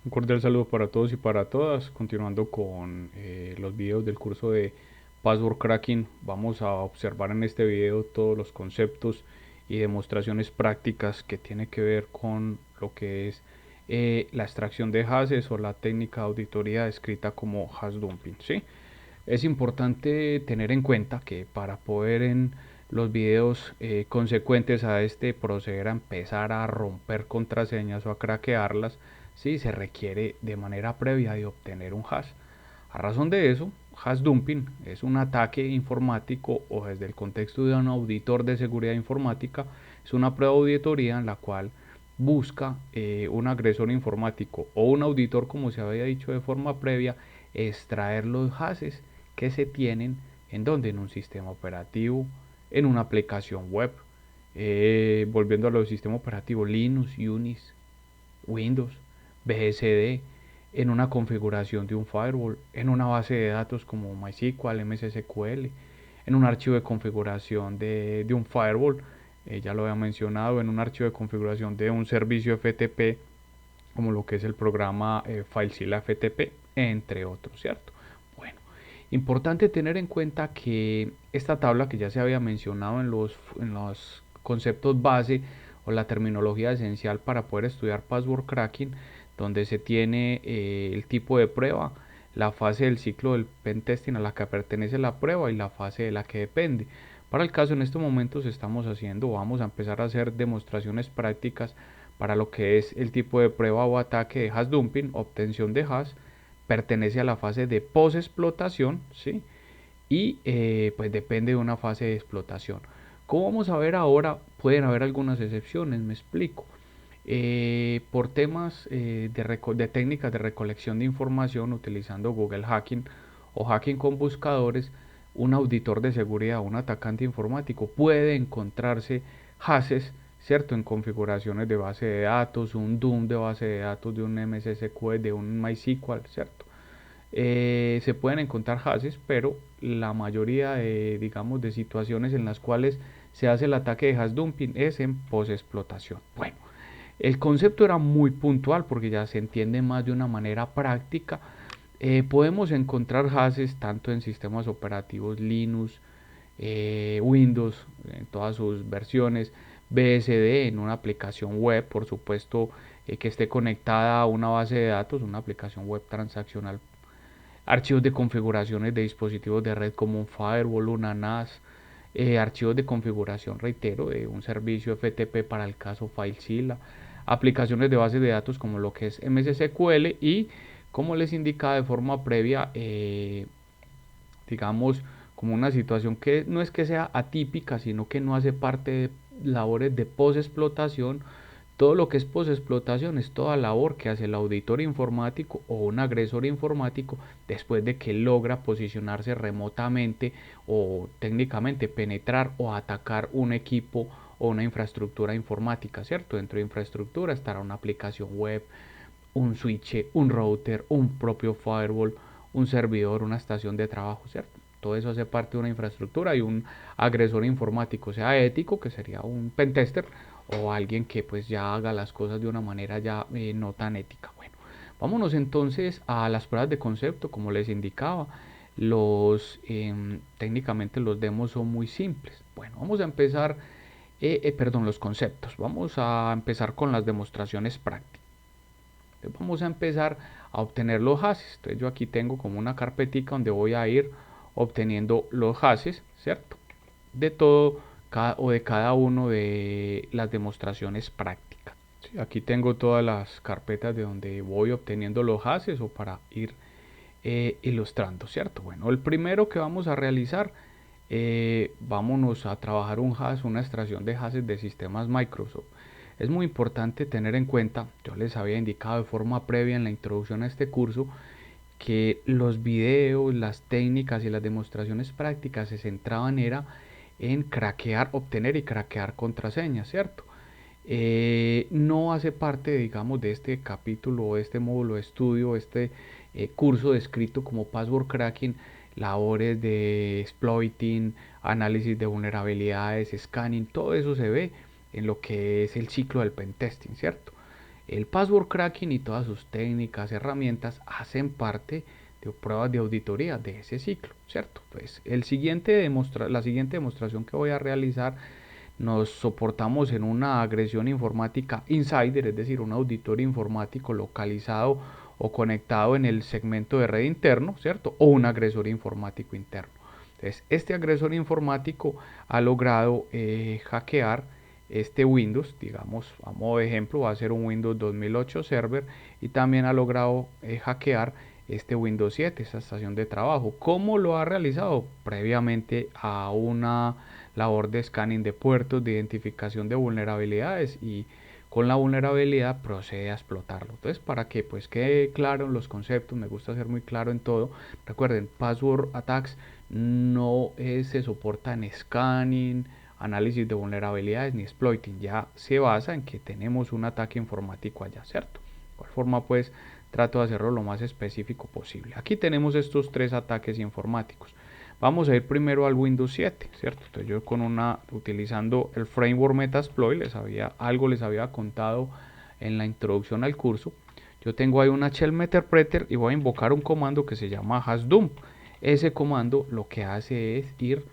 Un cordial saludo para todos y para todas. Continuando con los videos del curso de Password Cracking, vamos a observar en este video todos los conceptos y demostraciones prácticas que tiene que ver con lo que es la extracción de hashes o la técnica de auditoría descrita como hash dumping, ¿sí? Es importante tener en cuenta que para poder en los videos consecuentes a este proceder a empezar a romper contraseñas o a craquearlas, sí, se requiere de manera previa de obtener un hash. A razón de eso, hash dumping es un ataque informático o desde el contexto de un auditor de seguridad informática, es una prueba de auditoría en la cual busca un agresor informático o un auditor, como se había dicho de forma previa, extraer los hashes que se tienen en donde en un sistema operativo, en una aplicación web, volviendo a los sistemas operativos Linux, Unix, Windows, BSD, en una configuración de un firewall, en una base de datos como MySQL, MSSQL, en un archivo de configuración de un firewall, ya lo había mencionado, en un archivo de configuración de un servicio FTP, como lo que es el programa FileZilla FTP, entre otros, ¿cierto? Bueno, importante tener en cuenta que esta tabla que ya se había mencionado en los conceptos base o la terminología esencial para poder estudiar password cracking, donde se tiene el tipo de prueba, la fase del ciclo del pentesting a la que pertenece la prueba y la fase de la que depende. Para el caso en estos momentos estamos haciendo, vamos a empezar a hacer demostraciones prácticas para lo que es el tipo de prueba o ataque de hash dumping, obtención de hash, pertenece a la fase de post explotación, ¿sí? Y pues depende de una fase de explotación. Como vamos a ver ahora, pueden haber algunas excepciones, me explico. Por temas de técnicas de recolección de información utilizando Google Hacking o hacking con buscadores, un auditor de seguridad, un atacante informático puede encontrarse hashes, ¿cierto? En configuraciones de base de datos, un DOM de base de datos de un MSSQL, de un MySQL, ¿cierto? Se pueden encontrar hashes, pero la mayoría de, digamos, de situaciones en las cuales se hace el ataque de hash dumping es en post explotación. Bueno, el concepto era muy puntual porque ya se entiende más de una manera práctica. Podemos encontrar hashes tanto en sistemas operativos Linux, Windows, en todas sus versiones, BSD en una aplicación web, por supuesto, que esté conectada a una base de datos, una aplicación web transaccional, archivos de configuraciones de dispositivos de red como un firewall, una NAS, archivos de configuración, reitero, de un servicio FTP para el caso FileZilla, aplicaciones de bases de datos como lo que es MSSQL y, como les indicaba de forma previa, digamos, como una situación que no es que sea atípica, sino que no hace parte de labores de post-explotación. Todo lo que es post-explotación es toda labor que hace el auditor informático o un agresor informático después de que logra posicionarse remotamente o técnicamente penetrar o atacar un equipo o una infraestructura informática, ¿cierto? Dentro de infraestructura estará una aplicación web, un switch, un router, un propio firewall, un servidor, una estación de trabajo, ¿cierto? Todo eso hace parte de una infraestructura y un agresor informático, sea ético, que sería un pentester, o alguien que pues ya haga las cosas de una manera ya no tan ética. Bueno, vámonos entonces a las pruebas de concepto, como les indicaba. Técnicamente los demos son muy simples. Bueno, vamos a empezar, perdón, los conceptos. Vamos a empezar con las demostraciones prácticas. Entonces vamos a empezar a obtener los hashes. Entonces yo aquí tengo como una carpetica donde voy a ir obteniendo los hashes, ¿cierto? De todo o de cada uno de las demostraciones prácticas. Sí, aquí tengo todas las carpetas de donde voy obteniendo los hashes o para ir ilustrando, ¿cierto? Bueno, el primero que vamos a realizar, vámonos a trabajar un hash, una extracción de hashes de sistemas Microsoft. Es muy importante tener en cuenta, yo les había indicado de forma previa en la introducción a este curso, que los videos, las técnicas y las demostraciones prácticas se centraban era en craquear, obtener y craquear contraseñas, ¿cierto? No hace parte, digamos, de este capítulo o este módulo de estudio, este curso descrito como password cracking, labores de exploiting, análisis de vulnerabilidades, scanning, todo eso se ve en lo que es el ciclo del pentesting, ¿cierto? El password cracking y todas sus técnicas, herramientas hacen parte de pruebas de auditoría de ese ciclo, ¿cierto? Pues la siguiente demostración que voy a realizar nos soportamos en una agresión informática insider, es decir, un auditor informático localizado o conectado en el segmento de red interno, ¿cierto? O un agresor informático interno. Entonces, este agresor informático ha logrado hackear este Windows, digamos, a modo de ejemplo, va a ser un Windows 2008 Server y también ha logrado hackear este Windows 7, esta estación de trabajo. ¿Cómo lo ha realizado? Previamente a una labor de scanning de puertos, de identificación de vulnerabilidades y con la vulnerabilidad procede a explotarlo. Entonces, para que pues quede claro en los conceptos, me gusta ser muy claro en todo. Recuerden, password attacks no se soporta en scanning, análisis de vulnerabilidades ni exploiting. Ya se basa en que tenemos un ataque informático allá, ¿cierto? De igual forma, pues trato de hacerlo lo más específico posible. Aquí tenemos estos tres ataques informáticos. Vamos a ir primero al Windows 7, ¿cierto? Entonces yo utilizando el framework Metasploit, les había contado en la introducción al curso. Yo tengo ahí una shell Meterpreter y voy a invocar un comando que se llama hasdump. Ese comando lo que hace es ir,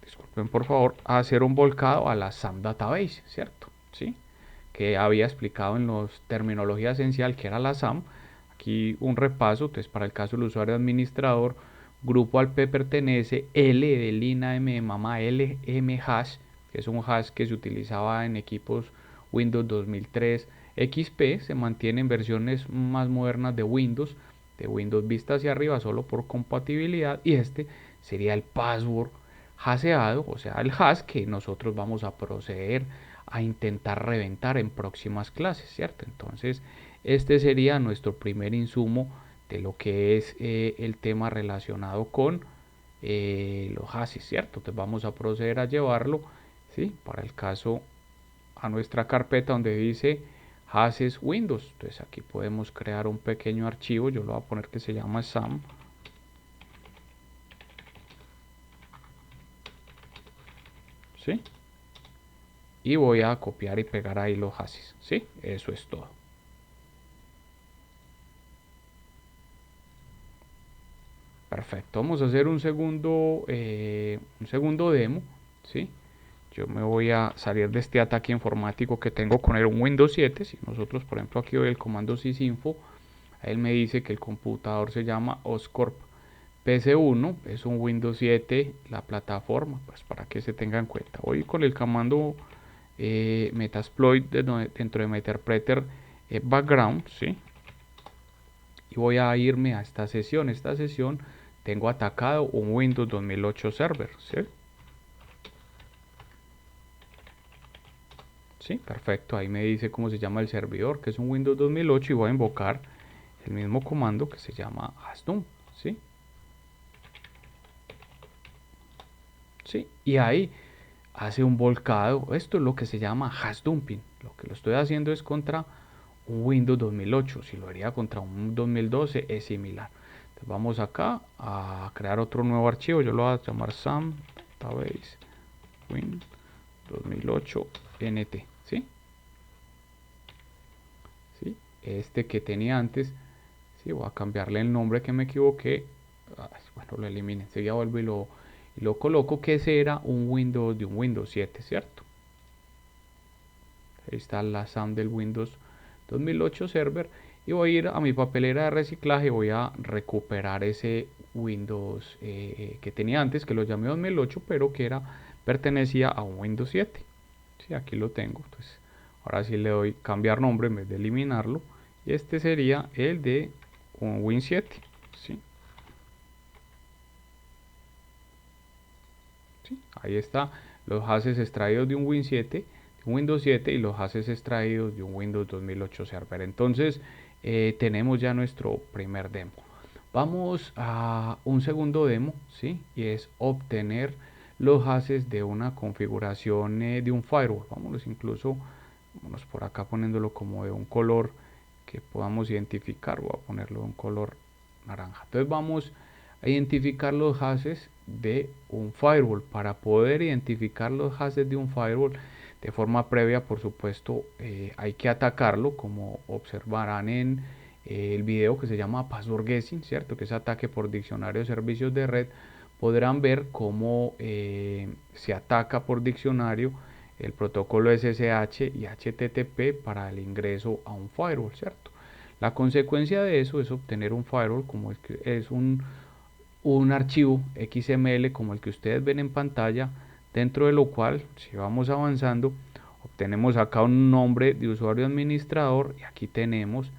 disculpen por favor, a hacer un volcado a la SAM Database, ¿cierto? ¿Sí? Que había explicado en los terminología esencial que era la SAM. Aquí un repaso, entonces para el caso del usuario administrador, grupo al P pertenece L de Lina M de mamá L M hash, que es un hash que se utilizaba en equipos Windows 2003 XP, se mantiene en versiones más modernas de Windows Vista hacia arriba solo por compatibilidad, y este sería el password hasheado, o sea el hash que nosotros vamos a proceder a intentar reventar en próximas clases, ¿cierto? Entonces este sería nuestro primer insumo de lo que es el tema relacionado con los hashes, ¿cierto? Entonces vamos a proceder a llevarlo, ¿sí? Para el caso a nuestra carpeta donde dice hashes Windows. Entonces aquí podemos crear un pequeño archivo, yo lo voy a poner que se llama SAM. ¿Sí? Y voy a copiar y pegar ahí los hashes, ¿sí? Eso es todo. Perfecto, vamos a hacer un segundo demo, ¿sí? Yo me voy a salir de este ataque informático que tengo con el Windows 7. Si nosotros, por ejemplo, aquí doy el comando sysinfo, él me dice que el computador se llama Oscorp PC1, es un Windows 7, la plataforma, pues para que se tenga en cuenta. Voy con el comando Metasploit dentro de Meterpreter background, ¿sí? Y voy a irme a esta sesión. Esta sesión tengo atacado un Windows 2008 Server, ¿sí? Sí, perfecto. Ahí me dice cómo se llama el servidor, que es un Windows 2008, y voy a invocar el mismo comando que se llama hasdump, ¿sí? Sí, y ahí hace un volcado. Esto es lo que se llama hasdumping. Lo que lo estoy haciendo es contra un Windows 2008. Si lo haría contra un 2012 es similar. Entonces vamos acá a crear otro nuevo archivo. Yo lo voy a llamar SAM Database Win 2008 NT, ¿sí? ¿Sí? Este que tenía antes, ¿sí? Voy a cambiarle el nombre que me equivoqué. Bueno, lo elimine. Enseguida vuelvo y lo coloco, que ese era un Windows de un Windows 7, ¿cierto? Ahí está la SAM del Windows 2008 Server, y voy a ir a mi papelera de reciclaje y voy a recuperar ese Windows que tenía antes, que lo llamé 2008, pero que pertenecía a un Windows 7. Sí, aquí lo tengo. Entonces ahora sí le doy cambiar nombre en vez de eliminarlo, y este sería el de un Win 7. ¿Sí? ¿Sí? Ahí está los hashes extraídos de un Win 7, de un Windows 7, y los hashes extraídos de un Windows 2008 Server. Entonces tenemos ya nuestro primer demo. Vamos a un segundo demo, ¿sí? Y es obtener los hashes de una configuración de un firewall. Vámonos por acá poniéndolo como de un color que podamos identificar. Voy a ponerlo de un color naranja. Entonces vamos a identificar los hashes de un firewall. Para poder identificar los hashes de un firewall de forma previa, por supuesto, hay que atacarlo, como observarán en el video que se llama Password Guessing, ¿cierto? Que es ataque por diccionario de servicios de red. Podrán ver cómo se ataca por diccionario el protocolo SSH y HTTP para el ingreso a un firewall, ¿cierto? La consecuencia de eso es obtener un firewall como el que es un archivo XML como el que ustedes ven en pantalla, dentro de lo cual, si vamos avanzando, obtenemos acá un nombre de usuario administrador y aquí tenemos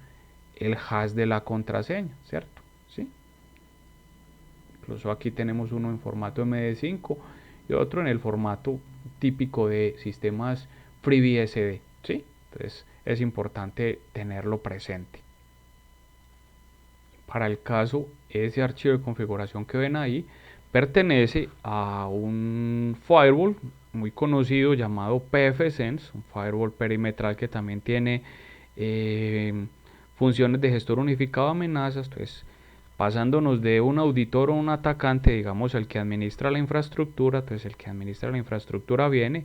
el hash de la contraseña, ¿cierto? ¿Sí? Incluso aquí tenemos uno en formato MD5 y otro en el formato típico de sistemas FreeBSD, ¿sí? Entonces es importante tenerlo presente. Para el caso, ese archivo de configuración que ven ahí pertenece a un firewall muy conocido llamado pfSense, un firewall perimetral que también tiene funciones de gestor unificado de amenazas. Entonces, pasándonos de un auditor o un atacante, digamos el que administra la infraestructura, entonces el que administra la infraestructura viene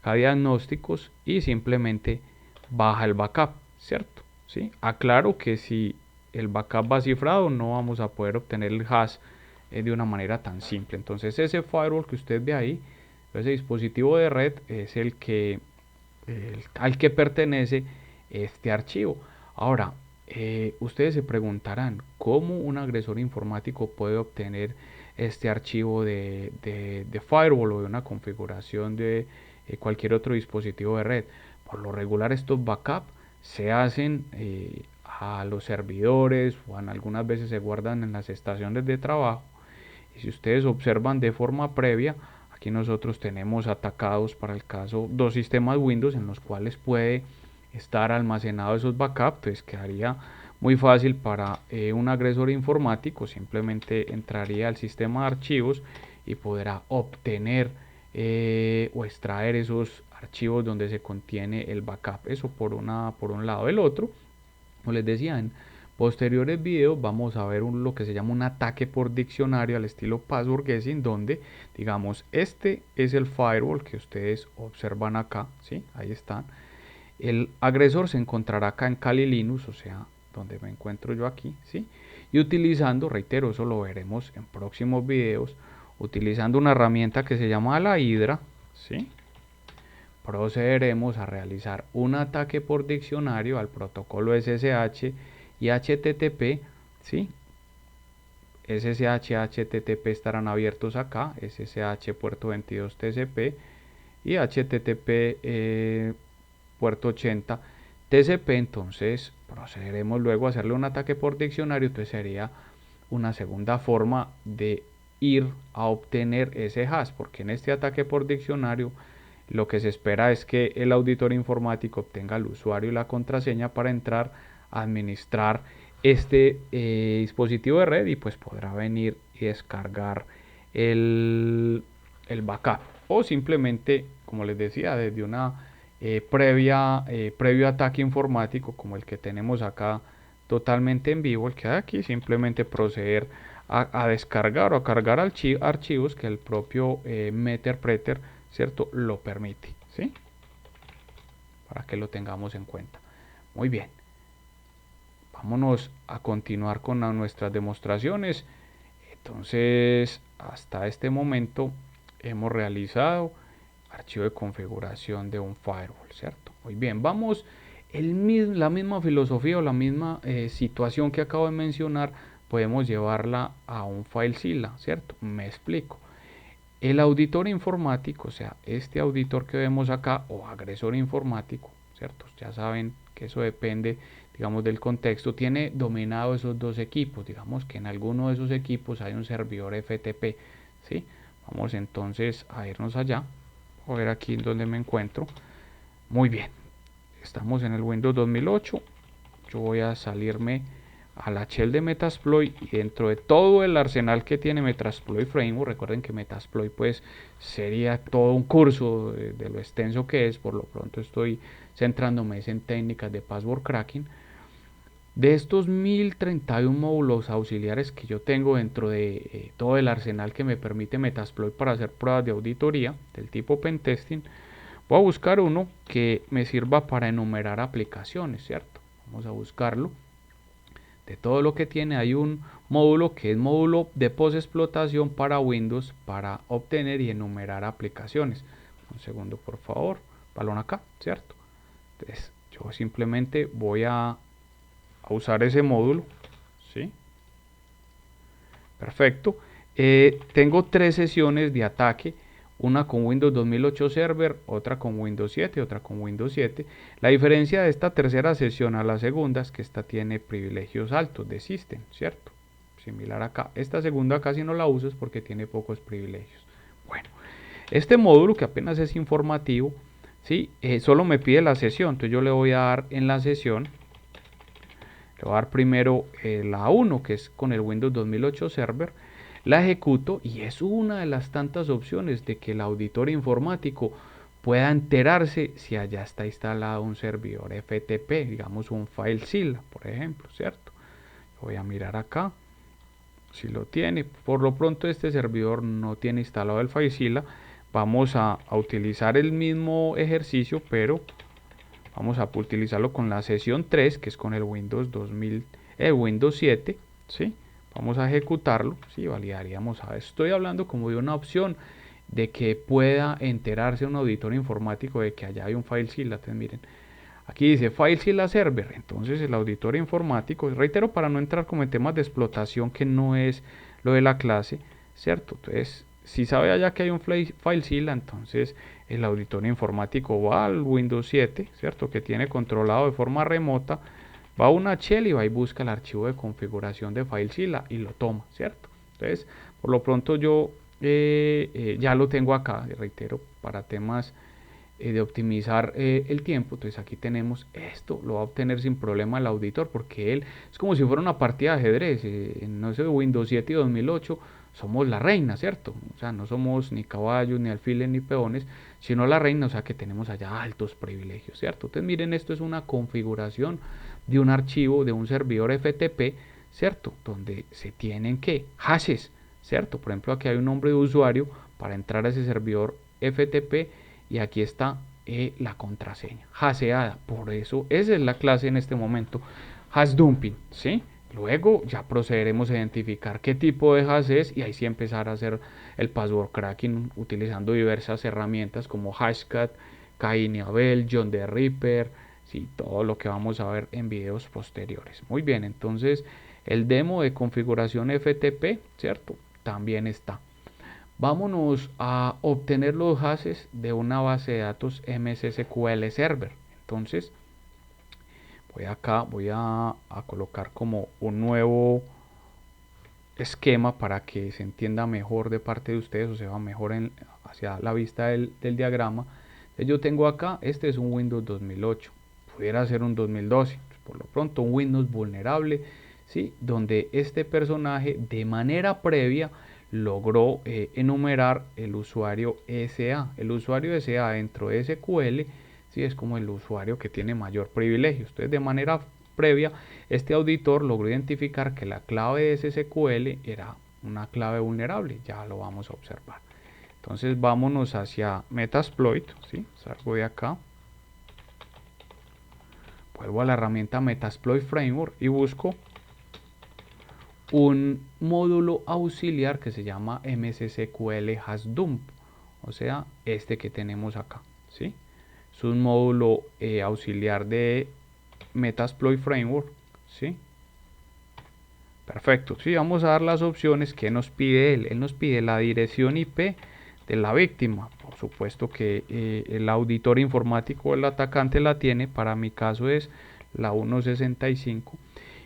a diagnósticos y simplemente baja el backup, ¿cierto? ¿Sí? Aclaro que si el backup va cifrado no vamos a poder obtener el hash de una manera tan simple. Entonces ese firewall que usted ve ahí, ese dispositivo de red, es al que pertenece este archivo. Ahora, ustedes se preguntarán cómo un agresor informático puede obtener este archivo de firewall o de una configuración de cualquier otro dispositivo de red. Por lo regular estos backups se hacen a los servidores o algunas veces se guardan en las estaciones de trabajo. Y si ustedes observan de forma previa, aquí nosotros tenemos atacados para el caso dos sistemas Windows en los cuales puede estar almacenado esos backups. Pues quedaría muy fácil para un agresor informático, simplemente entraría al sistema de archivos y podrá obtener o extraer esos archivos donde se contiene el backup. Eso por un lado. El otro, como les decía, en posteriores videos vamos a ver lo que se llama un ataque por diccionario al estilo password guessing, donde digamos este es el firewall que ustedes observan acá, ¿sí? Ahí están. El agresor se encontrará acá en Kali Linux, o sea, donde me encuentro yo aquí, ¿sí? Y utilizando, reitero, eso lo veremos en próximos videos, utilizando una herramienta que se llama la Hydra, ¿sí? Procederemos a realizar un ataque por diccionario al protocolo SSH y HTTP, ¿sí? SSH y HTTP estarán abiertos acá, SSH puerto 22 TCP y HTTP puerto 80 TCP. Entonces procederemos luego a hacerle un ataque por diccionario. Entonces sería una segunda forma de ir a obtener ese hash, porque en este ataque por diccionario lo que se espera es que el auditor informático obtenga el usuario y la contraseña para entrar a administrar este dispositivo de red y pues podrá venir y descargar el backup, o simplemente, como les decía, desde una previo ataque informático como el que tenemos acá totalmente en vivo, el que hay aquí, simplemente proceder a descargar o a cargar archivos que el propio Meterpreter, ¿cierto?, lo permite, ¿sí? Para que lo tengamos en cuenta. Muy bien, vámonos a continuar con nuestras demostraciones. Entonces, hasta este momento hemos realizado archivo de configuración de un firewall, ¿cierto? Muy bien, vamos, la misma filosofía o la misma situación que acabo de mencionar, podemos llevarla a un FileZilla, ¿cierto? Me explico. El auditor informático, o sea, este auditor que vemos acá, o agresor informático, ¿cierto? Ya saben que eso depende, digamos, del contexto, tiene dominado esos dos equipos. Digamos que en alguno de esos equipos hay un servidor FTP, ¿sí? Vamos entonces a irnos allá, a ver aquí donde me encuentro. Muy bien, estamos en el Windows 2008. Yo voy a salirme a la shell de Metasploit y dentro de todo el arsenal que tiene Metasploit Framework, recuerden que Metasploit pues sería todo un curso de lo extenso que es. Por lo pronto estoy centrándome en técnicas de password cracking. De estos 1031 módulos auxiliares que yo tengo dentro de todo el arsenal que me permite Metasploit para hacer pruebas de auditoría del tipo pentesting, Voy a buscar uno que me sirva para enumerar aplicaciones, ¿cierto? Vamos a buscarlo. De todo lo que tiene hay un módulo que es módulo de postexplotación para Windows para obtener y enumerar aplicaciones. Un segundo, por favor. Balón acá, ¿cierto? Entonces, yo simplemente voy a usar ese módulo, ¿sí? Perfecto. Tengo 3 sesiones de ataque, una con Windows 2008 Server, otra con Windows 7, otra con Windows 7. La diferencia de esta tercera sesión a la segunda es que esta tiene privilegios altos de System, ¿cierto? Similar acá. Esta segunda casi no la uso porque tiene pocos privilegios. Bueno, este módulo que apenas es informativo, ¿sí? Solo me pide la sesión, entonces yo le voy a dar en la sesión. Le voy a dar primero la 1, que es con el Windows 2008 Server. La ejecuto y es una de las tantas opciones de que el auditor informático pueda enterarse si allá está instalado un servidor FTP, digamos un FileZilla, por ejemplo, ¿cierto? Voy a mirar acá si lo tiene. Por lo pronto este servidor no tiene instalado el FileZilla. Vamos a utilizar el mismo ejercicio, pero vamos a utilizarlo con la sesión 3, que es con el Windows 7, ¿sí? Vamos a ejecutarlo, ¿sí? Validaríamos. Estoy hablando como de una opción de que pueda enterarse un auditor informático de que allá hay un FileZilla. Entonces, miren, aquí dice FileZilla Server. Entonces, el auditor informático, reitero, para no entrar como en temas de explotación que no es lo de la clase, ¿cierto? Entonces, si sabe allá que hay un FileZilla, entonces el auditor informático va al Windows 7, ¿cierto? Que tiene controlado de forma remota, va a una shell y va y busca el archivo de configuración de FileZilla y lo toma, ¿cierto? Entonces, por lo pronto yo ya lo tengo acá, reitero, para temas de optimizar el tiempo. Entonces aquí tenemos esto, lo va a obtener sin problema el auditor, porque él es como si fuera una partida de ajedrez. En no sé, Windows 7 y 2008 somos la reina, ¿cierto? O sea, no somos ni caballos, ni alfiles, ni peones, sino la reina, o sea que tenemos allá altos privilegios, ¿cierto? Entonces miren, esto es una configuración de un archivo de un servidor FTP, ¿cierto? Donde se tienen que hashes, ¿cierto? Por ejemplo, aquí hay un nombre de usuario para entrar a ese servidor FTP y aquí está la contraseña hasheada. Por eso esa es la clase en este momento, hash dumping, ¿sí? Luego ya procederemos a identificar qué tipo de hash es y ahí sí empezar a hacer el password cracking utilizando diversas herramientas como Hashcat, Cain y Abel, John the Ripper, sí, todo lo que vamos a ver en videos posteriores. Muy bien, entonces el demo de configuración FTP, ¿cierto? También está. Vámonos a obtener los hashes de una base de datos MS SQL Server. Entonces, voy a colocar como un nuevo esquema para que se entienda mejor de parte de ustedes o se va mejor hacia la vista del diagrama. Entonces, yo tengo acá, este es un Windows 2008, pudiera ser un 2012, por lo pronto un Windows vulnerable, ¿sí? Donde este personaje de manera previa logró enumerar el usuario SA. El usuario SA dentro de SQL, ¿sí? Es como el usuario que tiene mayor privilegio. Entonces, de manera previa, este auditor logró identificar que la clave de ese SQL era una clave vulnerable. Ya lo vamos a observar. Entonces, vámonos hacia Metasploit, ¿sí? Salgo de acá. Vuelvo a la herramienta Metasploit Framework y busco un módulo auxiliar que se llama MSSQL HashDump, o sea, este que tenemos acá, ¿sí? Es un módulo auxiliar de Metasploit Framework, ¿sí? Perfecto, sí, vamos a dar las opciones que nos pide él. Él nos pide la dirección IP de la víctima. Por supuesto que el auditor informático o el atacante la tiene, para mi caso es la 165.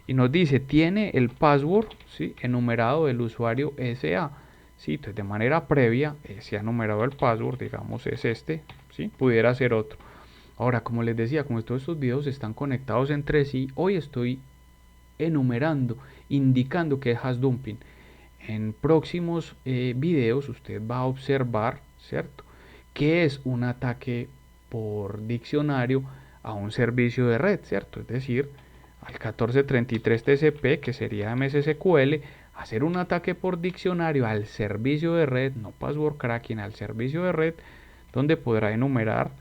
Y nos dice, tiene el password, ¿sí? Enumerado del usuario SA. ¿Sí? Entonces, de manera previa se ha numerado el password, digamos es este, ¿sí? Pudiera ser otro. Ahora, como les decía, como todos estos videos están conectados entre sí, hoy estoy enumerando, indicando que es hash dumping. En próximos videos usted va a observar, ¿cierto?, que es un ataque por diccionario a un servicio de red, ¿cierto? Es decir, al 1433 TCP, que sería MSSQL, hacer un ataque por diccionario al servicio de red, no password cracking, al servicio de red, donde podrá enumerar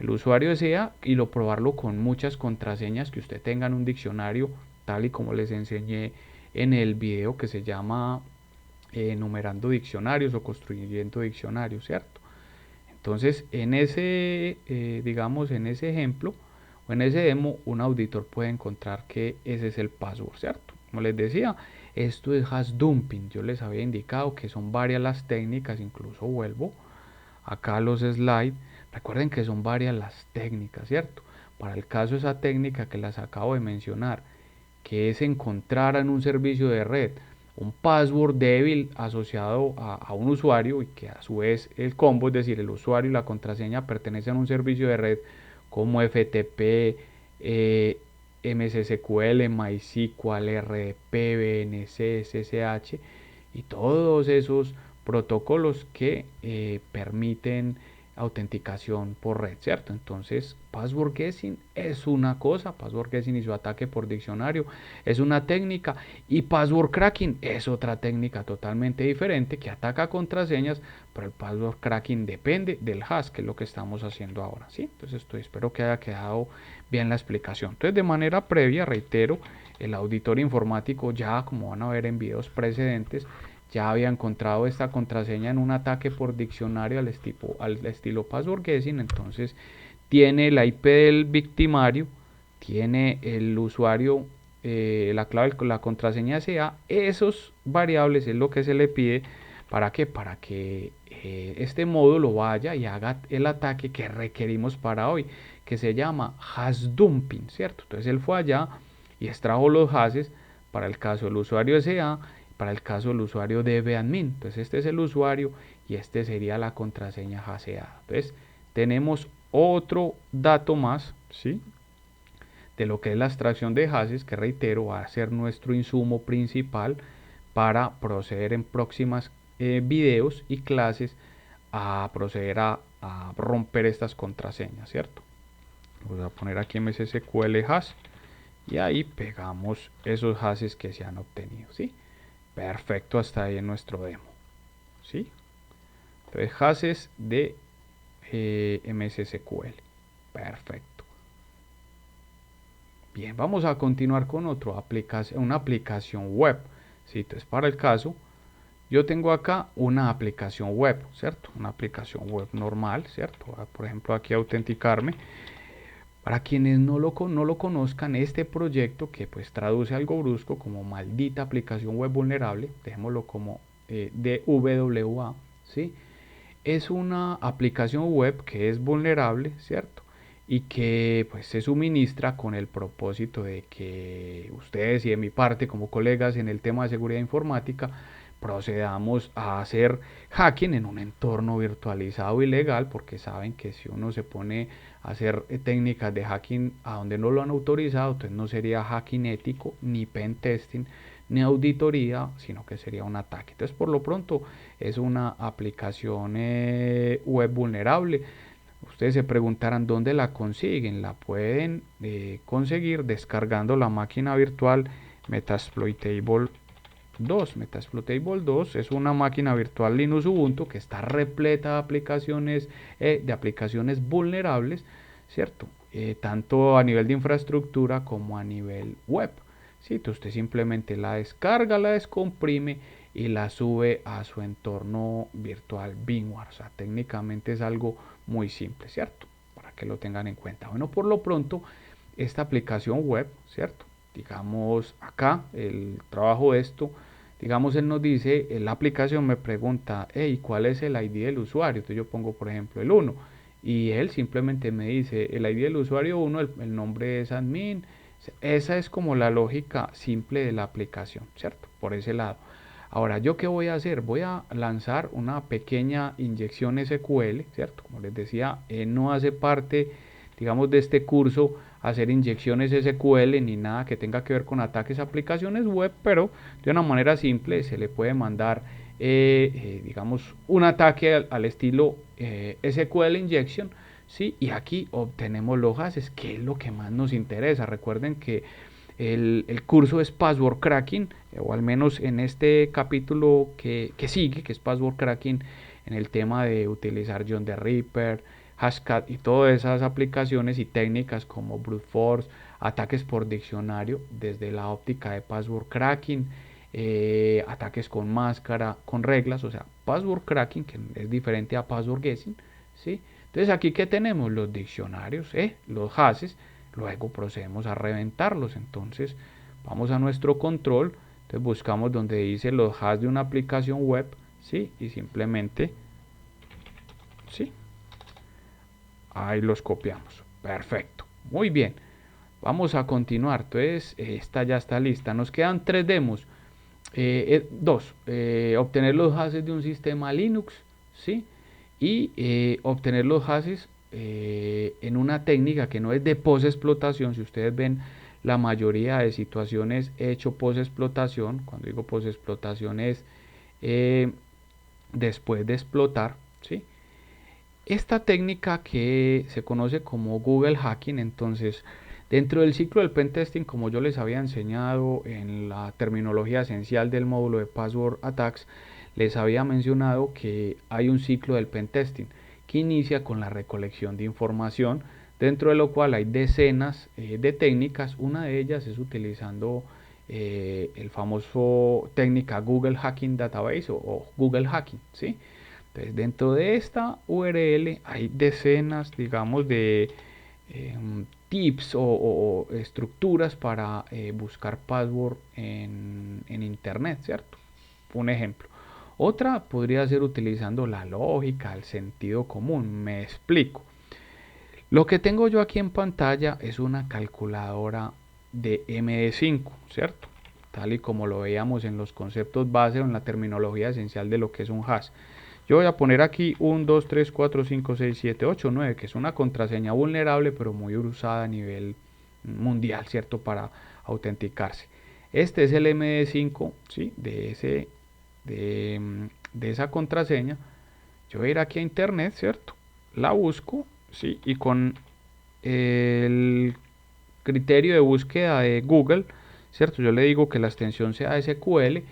el usuario sea y lo probarlo con muchas contraseñas que usted tenga en un diccionario, tal y como les enseñé en el video que se llama numerando diccionarios o construyendo diccionarios, ¿cierto? Entonces, en ese, digamos, en ese ejemplo o en ese demo, un auditor puede encontrar que ese es el password, ¿cierto? Como les decía, esto es hash dumping. Yo les había indicado que son varias las técnicas, incluso vuelvo acá a los slides. Recuerden que son varias las técnicas, ¿cierto? Para el caso de esa técnica que las acabo de mencionar, que es encontrar en un servicio de red un password débil asociado a un usuario y que a su vez el combo, es decir, el usuario y la contraseña pertenecen a un servicio de red como FTP, MSSQL, MySQL, RDP, BNC, SSH y todos esos protocolos que permiten autenticación por red, ¿cierto? Entonces, password guessing es una cosa, password guessing y su ataque por diccionario es una técnica, y password cracking es otra técnica totalmente diferente que ataca contraseñas, pero el password cracking depende del hash, que es lo que estamos haciendo ahora, ¿sí? Entonces, espero que haya quedado bien la explicación. Entonces, de manera previa, reitero, el auditor informático ya, como van a ver en videos precedentes, ya había encontrado esta contraseña en un ataque por diccionario al estilo password guessing. Entonces tiene la IP del victimario, tiene el usuario, la clave, la contraseña sea, esos variables es lo que se le pide. ¿Para qué? Para que este módulo vaya y haga el ataque que requerimos para hoy, que se llama hash dumping, ¿cierto? Entonces él fue allá y extrajo los hashes para el caso del usuario SA, para el caso del usuario dbadmin. Entonces este es el usuario y este sería la contraseña hasheada. Entonces tenemos otro dato más, ¿sí?, de lo que es la extracción de hashes, que reitero va a ser nuestro insumo principal para proceder en próximas videos y clases a proceder a romper estas contraseñas, ¿cierto? Voy a poner aquí MSSQL hash y ahí pegamos esos hashes que se han obtenido, ¿sí? Perfecto, hasta ahí en nuestro demo, ¿sí? Entonces hashes de MSSQL. Perfecto. Bien, vamos a continuar con una aplicación web, ¿sí? Entonces, para el caso, yo tengo acá una aplicación web, ¿cierto? Una aplicación web normal, ¿cierto? Por ejemplo, aquí autenticarme. Para quienes no lo conozcan, este proyecto, que pues traduce algo brusco como maldita aplicación web vulnerable, dejémoslo como DWA, ¿sí? Es una aplicación web que es vulnerable, ¿cierto? Y que pues se suministra con el propósito de que ustedes y de mi parte como colegas en el tema de seguridad informática procedamos a hacer hacking en un entorno virtualizado y legal, porque saben que si uno se pone a hacer técnicas de hacking a donde no lo han autorizado, entonces no sería hacking ético, ni pen testing, ni auditoría, sino que sería un ataque. Entonces, por lo pronto, es una aplicación web vulnerable. Ustedes se preguntarán dónde la consiguen. La pueden conseguir descargando la máquina virtual Metasploitable 2. Metasploitable 2 es una máquina virtual Linux Ubuntu que está repleta de aplicaciones vulnerables, ¿cierto? Tanto a nivel de infraestructura como a nivel web. ¿Sí? Entonces usted simplemente la descarga, la descomprime y la sube a su entorno virtual VMware. O sea, técnicamente es algo muy simple, ¿cierto? Para que lo tengan en cuenta. Bueno, por lo pronto, esta aplicación web, ¿cierto? Digamos acá, el trabajo de esto, digamos él nos dice, la aplicación me pregunta, hey, ¿cuál es el ID del usuario? Entonces yo pongo, por ejemplo, el 1. Y él simplemente me dice, el ID del usuario 1, el nombre es admin. Esa es como la lógica simple de la aplicación, ¿cierto? Por ese lado. Ahora, ¿yo qué voy a hacer? Voy a lanzar una pequeña inyección SQL, ¿cierto? Como les decía, no hace parte, digamos, de este curso hacer inyecciones SQL ni nada que tenga que ver con ataques a aplicaciones web, pero de una manera simple se le puede mandar, digamos, un ataque al estilo SQL injection, ¿sí? Y aquí obtenemos los hashes, que es lo que más nos interesa. Recuerden que el curso es password cracking, o al menos en este capítulo que sigue, que es password cracking, en el tema de utilizar John the Ripper, Hashcat y todas esas aplicaciones y técnicas como brute force, ataques por diccionario desde la óptica de password cracking, ataques con máscara, con reglas, o sea, password cracking, que es diferente a password guessing, ¿sí? Entonces aquí que tenemos los diccionarios, los hashes, luego procedemos a reventarlos. Entonces vamos a nuestro control, entonces buscamos donde dice los hashes de una aplicación web, ¿sí? Y simplemente, ¿sí? Ahí los copiamos. Perfecto. Muy bien. Vamos a continuar. Entonces, esta ya está lista. Nos quedan 3 demos. Dos. Obtener los hashes de un sistema Linux, ¿sí? Y obtener los hashes en una técnica que no es de post-explotación. Si ustedes ven, la mayoría de situaciones he hecho post-explotación. Cuando digo post-explotación es después de explotar, ¿sí? Esta técnica que se conoce como Google Hacking, entonces dentro del ciclo del pentesting, como yo les había enseñado en la terminología esencial del módulo de Password Attacks, les había mencionado que hay un ciclo del pentesting que inicia con la recolección de información, dentro de lo cual hay decenas de técnicas. Una de ellas es utilizando el famoso técnica Google Hacking Database o Google Hacking, ¿sí? Entonces, dentro de esta URL hay decenas, digamos, de tips o estructuras para buscar password en internet, ¿cierto? Un ejemplo. Otra podría ser utilizando la lógica, el sentido común. Me explico. Lo que tengo yo aquí en pantalla es una calculadora de MD5, ¿cierto? Tal y como lo veíamos en los conceptos base o en la terminología esencial de lo que es un hash. Yo voy a poner aquí 1, 2, 3, 4, 5, 6, 7, 8, 9, que es una contraseña vulnerable, pero muy usada a nivel mundial, ¿cierto? Para autenticarse. Este es el MD5, ¿sí? De esa contraseña. Yo voy a ir aquí a internet, ¿cierto? La busco, ¿sí? Y con el criterio de búsqueda de Google, ¿cierto? Yo le digo que la extensión sea SQL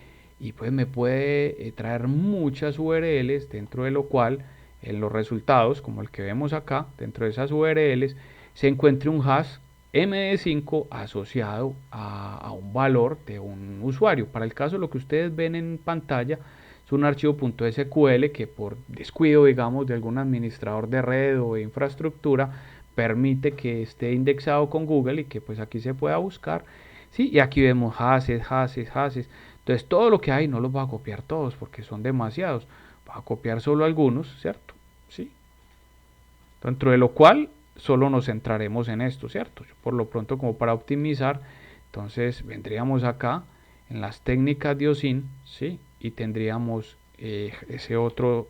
y pues me puede traer muchas URLs, dentro de lo cual en los resultados, como el que vemos acá, dentro de esas URLs se encuentre un hash MD5 asociado a un valor de un usuario. Para el caso, lo que ustedes ven en pantalla es un archivo .sql que por descuido, digamos, de algún administrador de red o de infraestructura, permite que esté indexado con Google y que pues aquí se pueda buscar, ¿sí? Y aquí vemos hashes, hashes, hashes. Entonces todo lo que hay no los va a copiar todos porque son demasiados. Va a copiar solo algunos, ¿cierto? ¿Sí? Dentro de lo cual solo nos centraremos en esto, ¿cierto? Yo por lo pronto, como para optimizar, entonces vendríamos acá en las técnicas de OSINT, ¿sí? Y tendríamos ese otro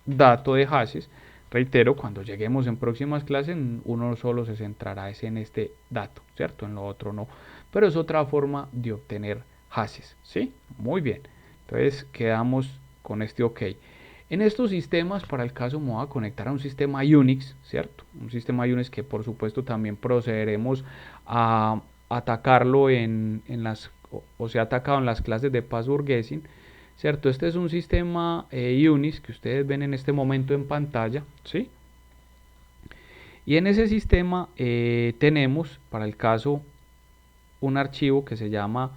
dato de hashes. Reitero, cuando lleguemos en próximas clases, uno solo se centrará en este dato, ¿cierto? En lo otro no. Pero es otra forma de obtener hashes, ¿sí? Muy bien. Entonces quedamos con este OK. En estos sistemas, para el caso me voy a conectar a un sistema Unix, ¿cierto? Un sistema Unix que por supuesto también procederemos a atacarlo o se ha atacado en las clases de password guessing, ¿cierto? Este es un sistema Unix que ustedes ven en este momento en pantalla, ¿sí? Y en ese sistema tenemos, para el caso, un archivo que se llama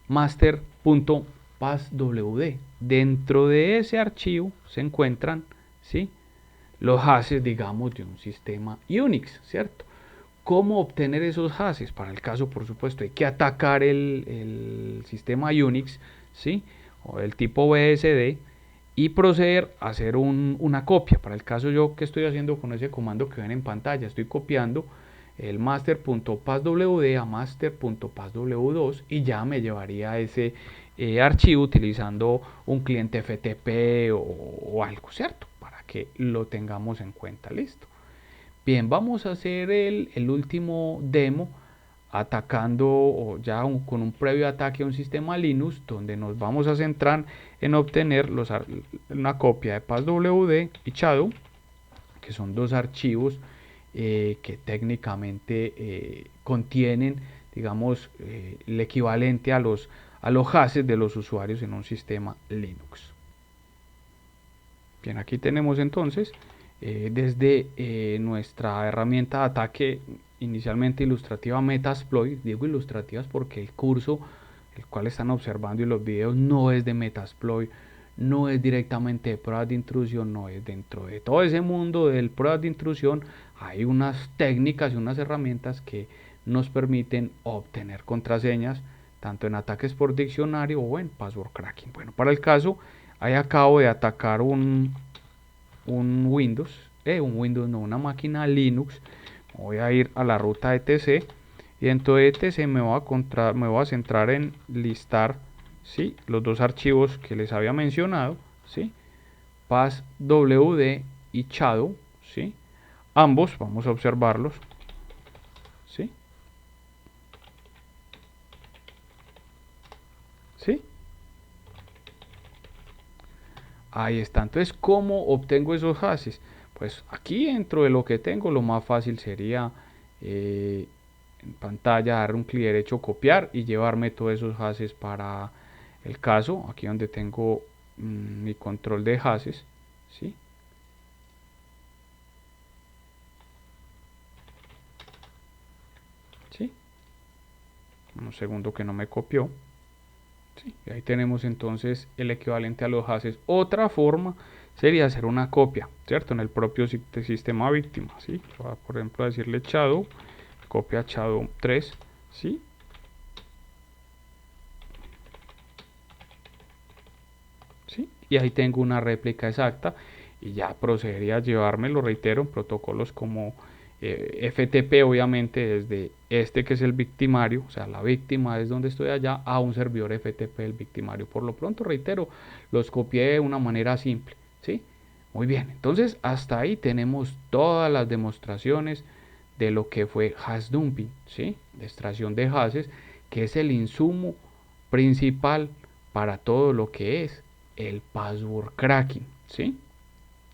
master.passwd. Dentro de ese archivo se encuentran, ¿sí?, los hashes, digamos, de un sistema Unix, ¿cierto? ¿Cómo obtener esos hashes? Para el caso, por supuesto, hay que atacar el sistema Unix, ¿sí?, o el tipo BSD, y proceder a hacer una copia. Para el caso, yo que estoy haciendo con ese comando que ven en pantalla, estoy copiando el master.passwd a master.passw2 y ya me llevaría ese archivo utilizando un cliente FTP o algo, ¿cierto? Para que lo tengamos en cuenta. Listo. Bien, vamos a hacer el último demo atacando ya con un previo ataque a un sistema Linux, donde nos vamos a centrar en obtener una copia de passwd y shadow, que son dos archivos que técnicamente contienen, digamos, el equivalente a los hashes de los usuarios en un sistema Linux. Bien, aquí tenemos entonces desde nuestra herramienta de ataque inicialmente ilustrativa Metasploit. Digo ilustrativas porque el curso el cual están observando y los videos no es de Metasploit, no es directamente de pruebas de intrusión, no es dentro de todo ese mundo del pruebas de intrusión. Hay unas técnicas y unas herramientas que nos permiten obtener contraseñas tanto en ataques por diccionario o en password cracking. Bueno, para el caso, ahí acabo de atacar una máquina Linux. Voy a ir a la ruta etc y dentro de etc me voy a centrar en listar, ¿sí?, los dos archivos que les había mencionado, ¿sí?, passwd y shadow, ¿sí?, ambos vamos a observarlos, ¿sí? ¿Sí? Ahí está. Entonces, ¿cómo obtengo esos hashes? Pues aquí dentro de lo que tengo, lo más fácil sería en pantalla dar un clic derecho, copiar y llevarme todos esos hashes para el caso. Aquí donde tengo mi control de hashes, ¿sí? ¿Sí? Un segundo que no me copió. ¿Sí? Y ahí tenemos entonces el equivalente a los hashes. Otra forma sería hacer una copia, ¿cierto? En el propio sistema víctima, ¿sí? Voy a, por ejemplo, decirle shadow, copia shadow 3, ¿sí? ¿Sí? Y ahí tengo una réplica exacta y ya procedería a llevármelo, reitero, en protocolos como FTP, obviamente desde este que es el victimario, o sea, la víctima es donde estoy allá, a un servidor FTP del victimario. Por lo pronto, reitero, los copié de una manera simple, ¿sí? Muy bien, entonces hasta ahí tenemos todas las demostraciones de lo que fue hash dumping, ¿sí?, de extracción de hashes, que es el insumo principal para todo lo que es el password cracking, ¿sí?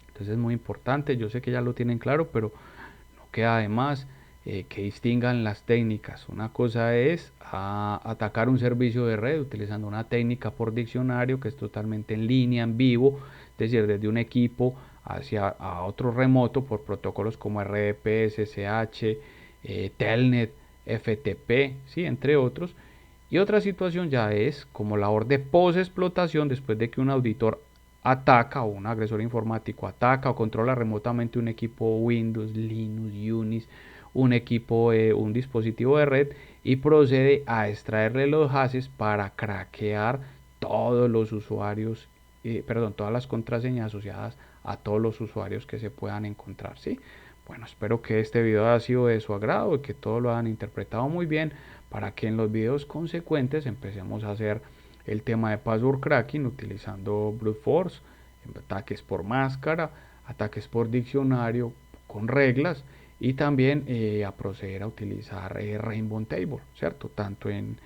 Entonces es muy importante, yo sé que ya lo tienen claro, pero no queda de más que distingan las técnicas. Una cosa es atacar un servicio de red utilizando una técnica por diccionario que es totalmente en línea, en vivo, es decir, desde un equipo hacia a otro remoto por protocolos como RDP, SSH, Telnet, FTP, ¿sí?, entre otros. Y otra situación ya es como labor de post-explotación después de que un auditor ataca o un agresor informático ataca o controla remotamente un equipo Windows, Linux, Unix, un equipo, un dispositivo de red y procede a extraerle los hashes para craquear todos los usuarios, todas las contraseñas asociadas a todos los usuarios que se puedan encontrar, ¿sí? Bueno, espero que este video haya sido de su agrado y que todos lo hayan interpretado muy bien para que en los videos consecuentes empecemos a hacer el tema de password cracking utilizando brute force, ataques por máscara, ataques por diccionario con reglas y también a proceder a utilizar Rainbow Table, ¿cierto? Tanto en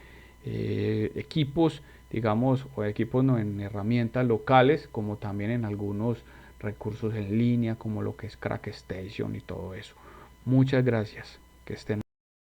equipos, digamos, o equipos no, en herramientas locales, como también en algunos recursos en línea, como lo que es CrackStation y todo eso. Muchas gracias. Que estén